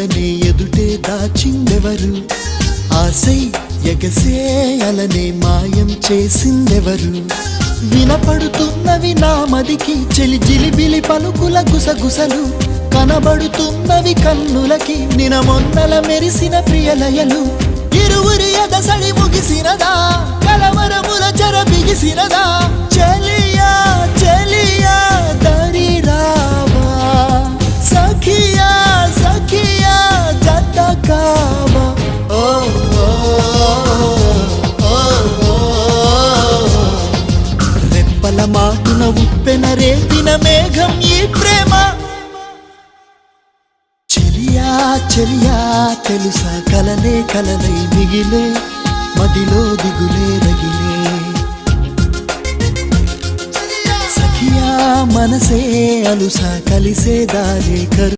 కలనే ఎదుటే దాచిందెవరు? ఆసై ఎగసే అలనే మాయం చేసిందెవరు? వినపడుతున్నవి నా మదికి చెలి జిలిబిలి పలుకుల గుసగుసలు, కనబడుతున్నవి కన్నులకి నినమొన్నల మెరిసిన ప్రియలయలు. ఇరువురి ఎదసడి ముగిసినదా, కలవరముల చెర బిగిసినదా? చెలియా చెలియా దరి రావా, సఖియా సఖియా జత కావా. ఓ రెప్పల మాటున ఉప్పెన రేపిన మేఘం ఈ ప్రేమ. చెలియా చెలియా తెలుసా కలలే కలలై మిగిలే, మదిలో దిగులే రగిలే. సఖియా మనసే అలుసా కలిసే దారే కరు.